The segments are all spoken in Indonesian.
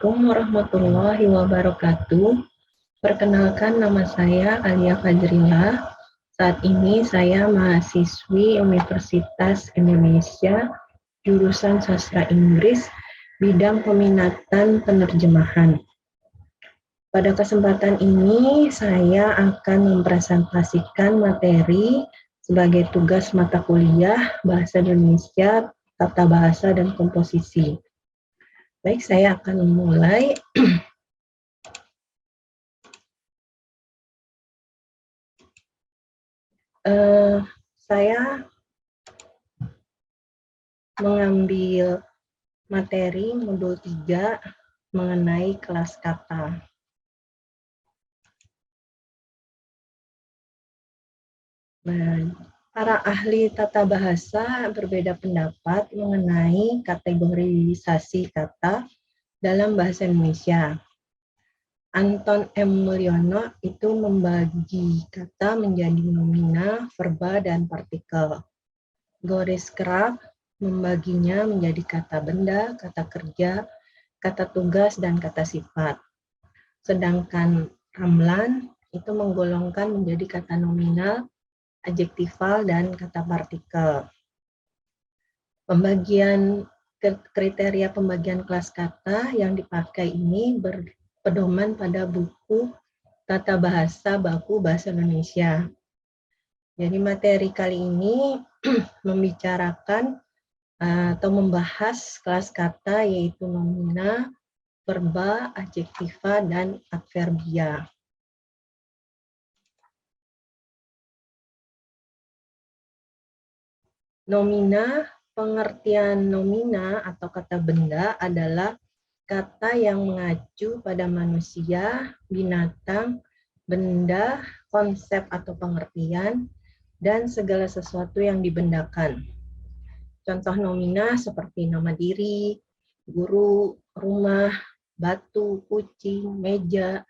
Assalamualaikum warahmatullahi wabarakatuh. Perkenalkan, nama saya Alia Fajrila. Saat ini saya mahasiswi Universitas Indonesia, jurusan Sastra Inggris, bidang peminatan penerjemahan. Pada kesempatan ini, saya akan mempresentasikan materi sebagai tugas mata kuliah Bahasa Indonesia, Tata Bahasa, dan Komposisi. Baik, saya akan memulai. Saya mengambil materi modul 3 mengenai kelas kata. Para ahli tata bahasa berbeda pendapat mengenai kategorisasi kata dalam bahasa Indonesia. Anton M. Mulyono itu membagi kata menjadi nomina, verba, dan partikel. Goris Krag membaginya menjadi kata benda, kata kerja, kata tugas, dan kata sifat. Sedangkan Ramlan itu menggolongkan menjadi kata nominal, adjektifal, dan kata partikel. Kriteria pembagian kelas kata yang dipakai ini berpedoman pada buku Tata Bahasa Baku Bahasa Indonesia. Jadi materi kali ini membicarakan atau membahas kelas kata yaitu nomina, verba, adjektiva, dan adverbia. Nomina, pengertian nomina atau kata benda adalah kata yang mengacu pada manusia, binatang, benda, konsep atau pengertian, dan segala sesuatu yang dibendakan. Contoh nomina seperti nama diri, guru, rumah, batu, kucing, meja,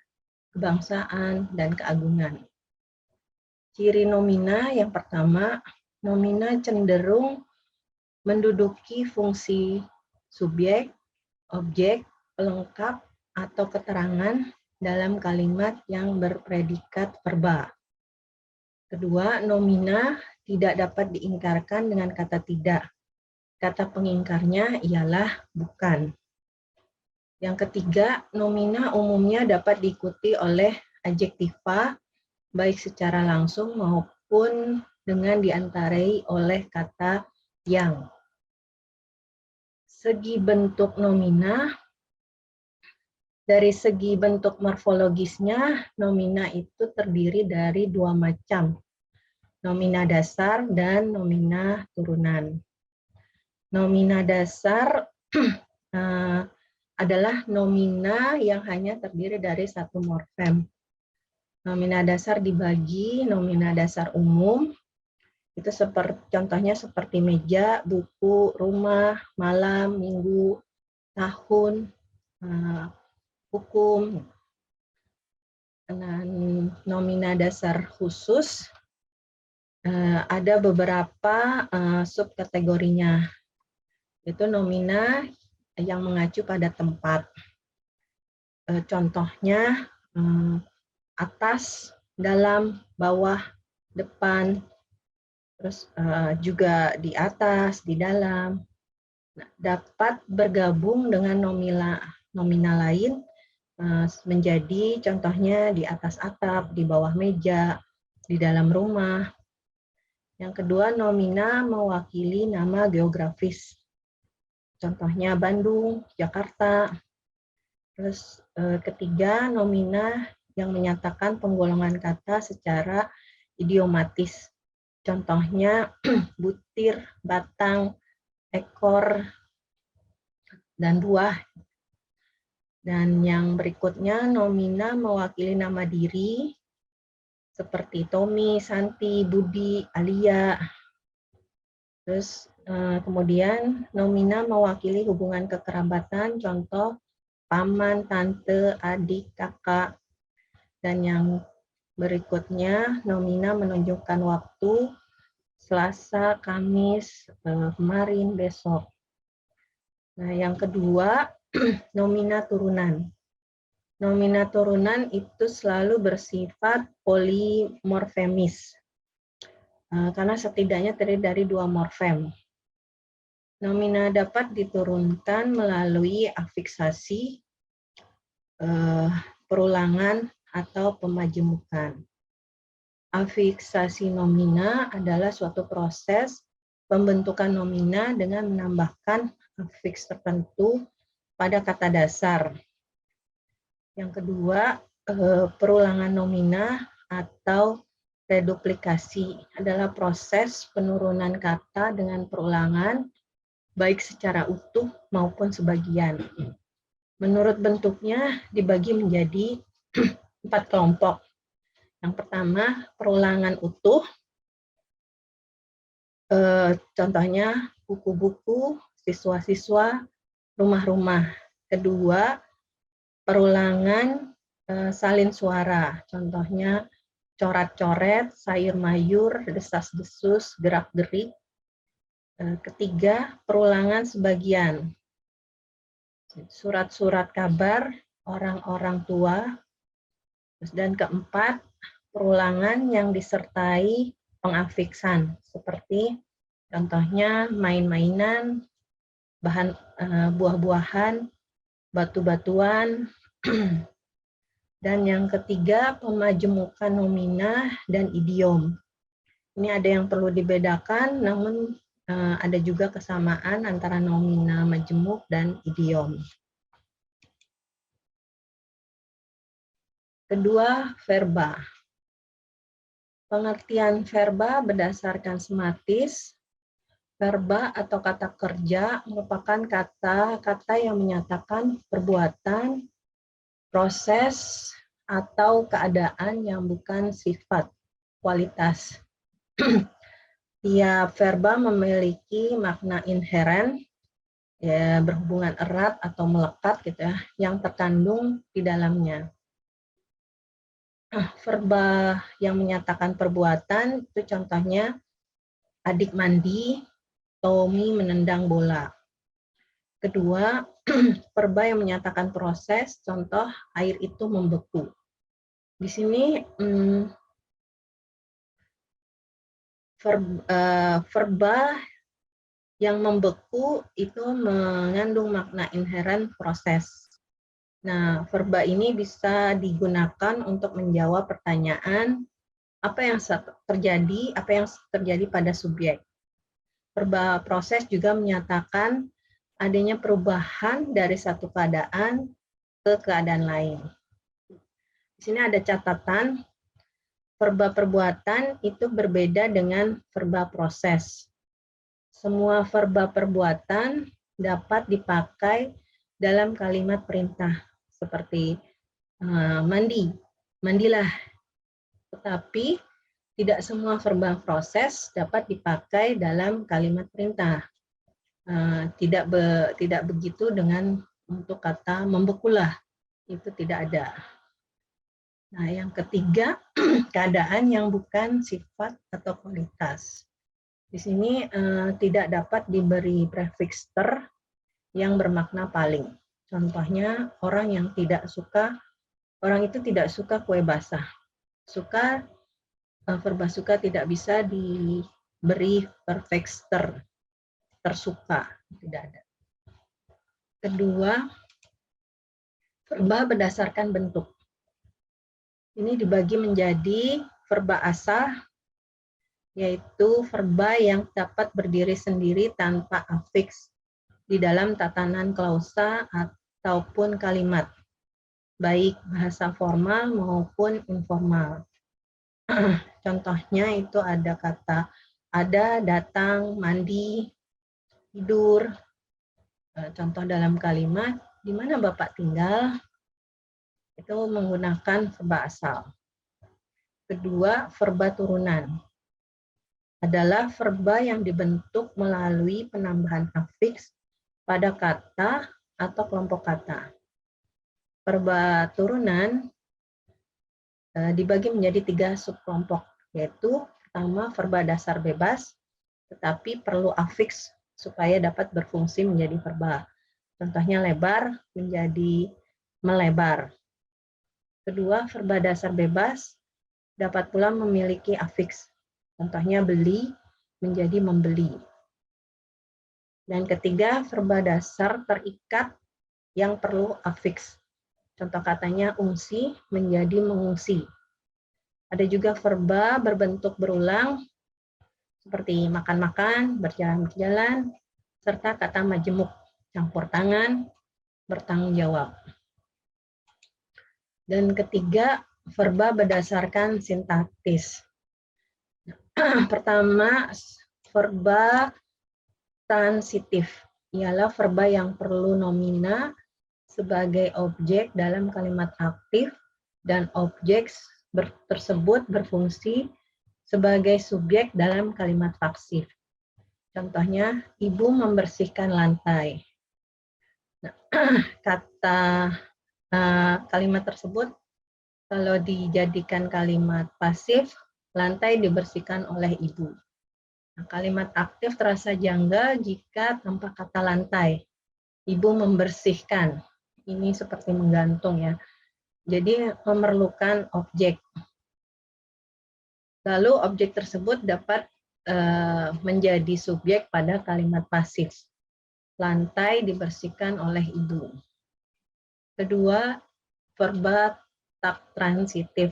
kebangsaan, dan keagungan. Ciri nomina yang pertama, nomina cenderung menduduki fungsi subjek, objek, pelengkap, atau keterangan dalam kalimat yang berpredikat verba. Kedua, nomina tidak dapat diingkarkan dengan kata tidak. Kata pengingkarnya ialah bukan. Yang ketiga, nomina umumnya dapat diikuti oleh adjektiva, baik secara langsung maupun dengan diantarai oleh kata yang. Segi bentuk nomina, dari segi bentuk morfologisnya, nomina itu terdiri dari dua macam, nomina dasar dan nomina turunan. Nomina dasar adalah nomina yang hanya terdiri dari satu morfem. Nomina dasar dibagi nomina dasar umum, itu contohnya seperti meja, buku, rumah, malam, minggu, tahun, hukum. Dan nomina dasar khusus ada beberapa subkategorinya, itu nomina yang mengacu pada tempat. Contohnya atas, dalam, bawah, depan, terus juga di atas, di dalam. Nah, dapat bergabung dengan nomina lain menjadi contohnya di atas atap, di bawah meja, di dalam rumah. Yang kedua, nomina mewakili nama geografis. Contohnya Bandung, Jakarta. Terus ketiga, nomina yang menyatakan penggolongan kata secara idiomatis. Contohnya butir, batang, ekor, dan buah. Dan yang berikutnya, nomina mewakili nama diri, seperti Tommy, Santi, Budi, Alia. Terus kemudian nomina mewakili hubungan kekerabatan, contoh paman, tante, adik, kakak. Dan yang berikutnya, nomina menunjukkan waktu, Selasa, Kamis, kemarin, besok. Nah, yang kedua, nomina turunan. Nomina turunan itu selalu bersifat polimorfemis, karena setidaknya terdiri dari 2 morfem. Nomina dapat diturunkan melalui afiksasi, perulangan, atau pemajemukan. Afiksasi nomina adalah suatu proses pembentukan nomina dengan menambahkan afiks tertentu pada kata dasar. Yang kedua, perulangan nomina atau reduplikasi adalah proses penurunan kata dengan perulangan, baik secara utuh maupun sebagian. Menurut bentuknya dibagi menjadi 4 kelompok. Yang pertama, perulangan utuh, contohnya buku-buku, siswa-siswa, rumah-rumah. Kedua, perulangan salin suara, contohnya coret-coret, sayur-mayur, desas-desus, gerak-gerik. Ketiga, perulangan sebagian, surat-surat kabar, orang-orang tua. Dan keempat, perulangan yang disertai pengafiksan, seperti contohnya main-mainan, buah-buahan, batu-batuan. Dan yang ketiga, pemajemukan nomina dan idiom. Ini ada yang perlu dibedakan, namun ada juga kesamaan antara nomina majemuk dan idiom. Kedua, verba. Pengertian verba berdasarkan sematis. Verba atau kata kerja merupakan kata-kata yang menyatakan perbuatan, proses, atau keadaan yang bukan sifat, kualitas. Tiap verba memiliki makna inheren, ya, berhubungan erat atau melekat gitu ya, yang terkandung di dalamnya. Verba yang menyatakan perbuatan itu contohnya adik mandi, Tommy menendang bola. Kedua, verba yang menyatakan proses, contoh air itu membeku. Di sini verba yang membeku itu mengandung makna inheren proses. Nah, verba ini bisa digunakan untuk menjawab pertanyaan apa yang terjadi pada subjek. Verba proses juga menyatakan adanya perubahan dari satu keadaan ke keadaan lain. Di sini ada catatan, verba perbuatan itu berbeda dengan verba proses. Semua verba perbuatan dapat dipakai dalam kalimat perintah, seperti mandi, mandilah. Tetapi tidak semua verba proses dapat dipakai dalam kalimat perintah. Tidak begitu dengan untuk kata membekulah, itu tidak ada. Nah, yang ketiga, keadaan yang bukan sifat atau kualitas. Di sini tidak dapat diberi prefiks ter yang bermakna paling. Contohnya orang itu tidak suka kue basah. Verba suka tidak bisa diberi prefiks ter, tersuka, tidak ada. Kedua, verba berdasarkan bentuk. Ini dibagi menjadi verba asal, yaitu verba yang dapat berdiri sendiri tanpa afiks di dalam tatanan klausa ataupun kalimat, baik bahasa formal maupun informal. Contohnya itu ada kata ada, datang, mandi, tidur. Contoh dalam kalimat, di mana Bapak tinggal? Itu menggunakan verba asal. Kedua, verba turunan. Adalah verba yang dibentuk melalui penambahan afiks pada kata atau kelompok kata. Verba turunan dibagi menjadi 3 subkelompok, yaitu pertama verba dasar bebas, tetapi perlu afiks supaya dapat berfungsi menjadi verba. Contohnya lebar menjadi melebar. Kedua, verba dasar bebas dapat pula memiliki afiks. Contohnya beli menjadi membeli. Dan ketiga, verba dasar terikat yang perlu afiks. Contoh katanya ungsi menjadi mengungsi. Ada juga verba berbentuk berulang seperti makan-makan, berjalan-jalan, serta kata majemuk, campur tangan, bertanggung jawab. Dan ketiga, verba berdasarkan sintaktis. Pertama, verba transitif ialah verba yang perlu nomina sebagai objek dalam kalimat aktif dan objek tersebut berfungsi sebagai subjek dalam kalimat pasif. Contohnya, ibu membersihkan lantai. Nah, kata kalimat tersebut kalau dijadikan kalimat pasif, lantai dibersihkan oleh ibu. Nah, kalimat aktif terasa janggal jika tanpa kata lantai. Ibu membersihkan. Ini seperti menggantung ya. Jadi memerlukan objek. Lalu objek tersebut dapat menjadi subjek pada kalimat pasif. Lantai dibersihkan oleh ibu. Kedua, verba tak transitif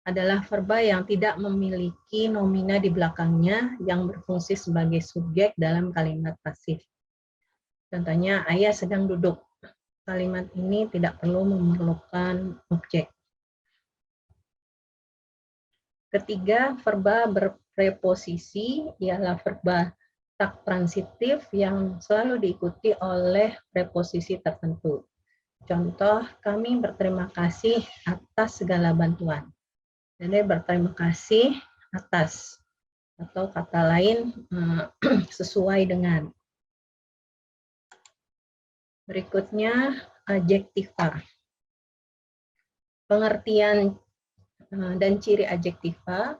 adalah verba yang tidak memiliki nomina di belakangnya yang berfungsi sebagai subjek dalam kalimat pasif. Contohnya, ayah sedang duduk. Kalimat ini tidak perlu memerlukan objek. Ketiga, verba berpreposisi ialah verba tak transitif yang selalu diikuti oleh preposisi tertentu. Contoh, kami berterima kasih atas segala bantuan. Jadi berterima kasih atas, atau kata lain sesuai dengan. Berikutnya, adjektiva. Pengertian dan ciri adjektiva.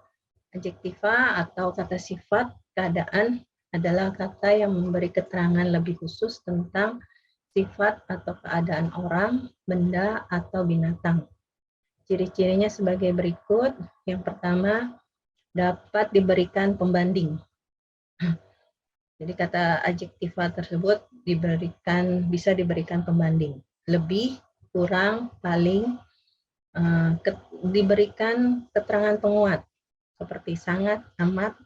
Adjektiva atau kata sifat keadaan adalah kata yang memberi keterangan lebih khusus tentang sifat atau keadaan orang, benda, atau binatang. Ciri-cirinya sebagai berikut. Yang pertama, dapat diberikan pembanding. Jadi kata adjektiva tersebut bisa diberikan pembanding. Lebih, kurang, paling, diberikan keterangan penguat seperti sangat, amat,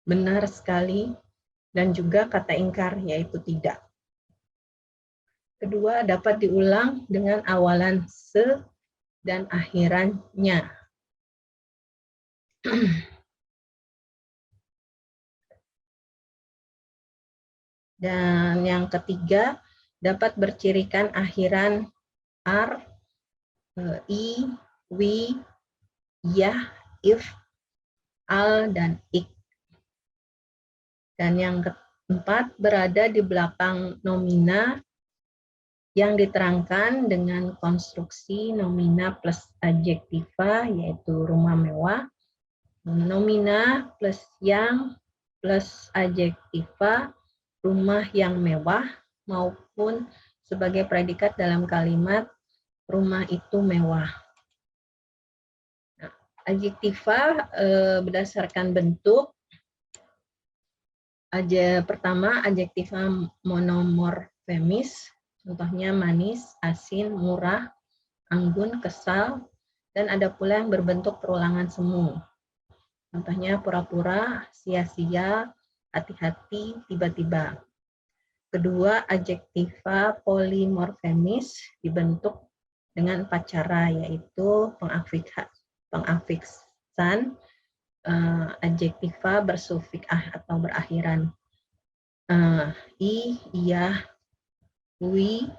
benar sekali, dan juga kata ingkar yaitu tidak. Kedua, dapat diulang dengan awalan se dan akhirannya. Dan yang ketiga, dapat bercirikan akhiran ar, i, wi, yah, if, al, dan ik. Dan yang keempat, berada di belakang nomina yang diterangkan dengan konstruksi nomina plus adjektiva, yaitu rumah mewah, nomina plus yang plus adjektiva, rumah yang mewah, maupun sebagai predikat dalam kalimat rumah itu mewah. Nah, adjektiva berdasarkan bentuk. Pertama, adjektiva monomorfemis, contohnya manis, asin, murah, anggun, kesal, dan ada pula yang berbentuk perulangan semu. Contohnya pura-pura, sia-sia, hati-hati, tiba-tiba. Kedua, adjektiva polimorfemis dibentuk dengan 4 cara, yaitu pengafiksan, adjektiva bersufik atau berakhiran i, iya, wi,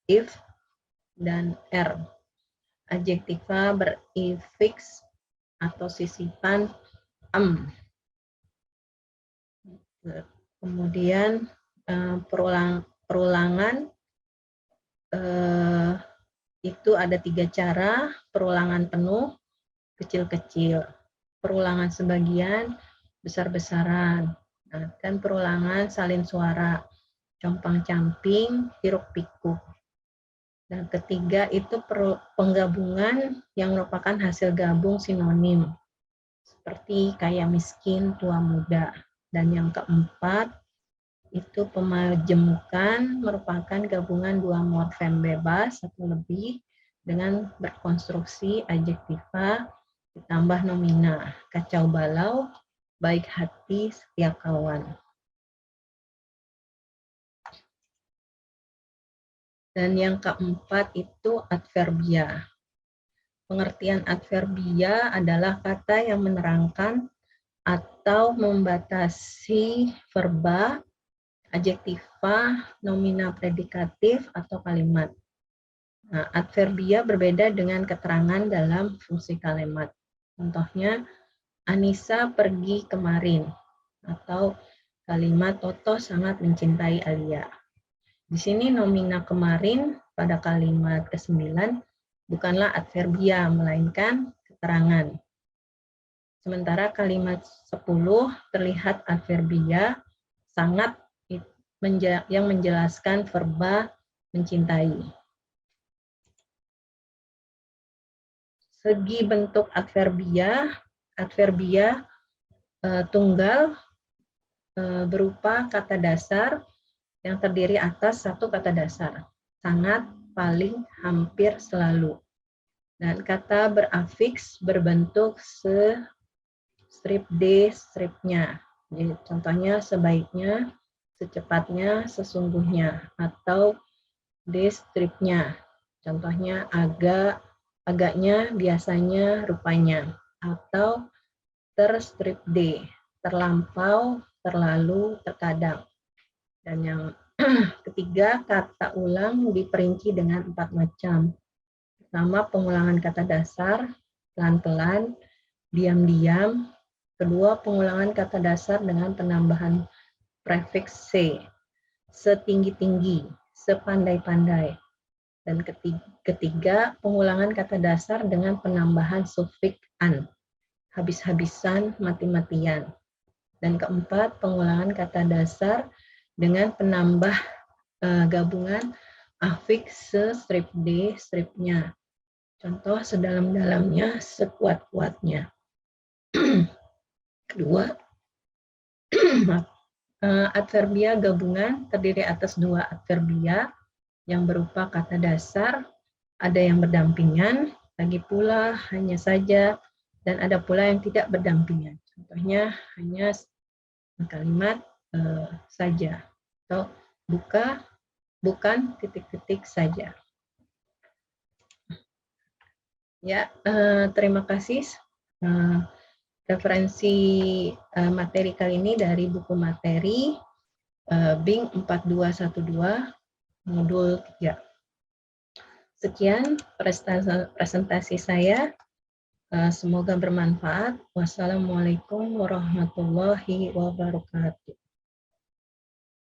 if, dan r. Adjektiva berifiks atau sisipan Kemudian perulangan itu ada 3 cara, perulangan penuh, kecil-kecil, perulangan sebagian, besar-besaran, dan perulangan salin suara. compang-camping, hiruk-pikuk. Dan ketiga itu penggabungan yang merupakan hasil gabung sinonim, seperti kaya miskin, tua muda. Dan yang keempat itu pemajemukan merupakan gabungan dua morfem bebas atau lebih dengan berkonstruksi adjektiva ditambah nomina, kacau balau, baik hati, setia kawan. Dan yang keempat itu adverbia. Pengertian adverbia adalah kata yang menerangkan atau membatasi verba, adjektiva, nomina predikatif, atau kalimat. Nah, adverbia berbeda dengan keterangan dalam fungsi kalimat. Contohnya, Anissa pergi kemarin, atau kalimat Toto sangat mencintai Alia. Di sini nomina kemarin pada kalimat ke-9 bukanlah adverbia, melainkan keterangan. Sementara kalimat 10 terlihat adverbia sangat yang menjelaskan verba mencintai. Segi bentuk adverbia tunggal berupa kata dasar yang terdiri atas satu kata dasar, sangat, paling, hampir, selalu. Dan kata berafiks berbentuk strip D, stripnya. Jadi, contohnya sebaiknya, secepatnya, sesungguhnya, atau D stripnya. Contohnya agaknya, biasanya, rupanya, atau terstrip D, terlampau, terlalu, terkadang. Dan yang ketiga, kata ulang diperinci dengan 4 macam. Pertama, pengulangan kata dasar, pelan-pelan, diam-diam. Kedua, pengulangan kata dasar dengan penambahan prefiks C, setinggi-tinggi, sepandai-pandai. Dan ketiga, pengulangan kata dasar dengan penambahan sufiks an, habis-habisan, mati-matian. Dan keempat, pengulangan kata dasar dengan penambah gabungan afiks strip D, stripnya. Contoh, sedalam-dalamnya, sekuat-kuatnya. Kedua, adverbia gabungan terdiri atas dua adverbia yang berupa kata dasar, ada yang berdampingan, lagi pula hanya saja, dan ada pula yang tidak berdampingan. Contohnya hanya kalimat saja, atau bukan titik-titik saja. Ya, terima kasih. Referensi materi kali ini dari buku materi BING 4212 modul 3. Sekian presentasi saya. Semoga bermanfaat. Wassalamualaikum warahmatullahi wabarakatuh.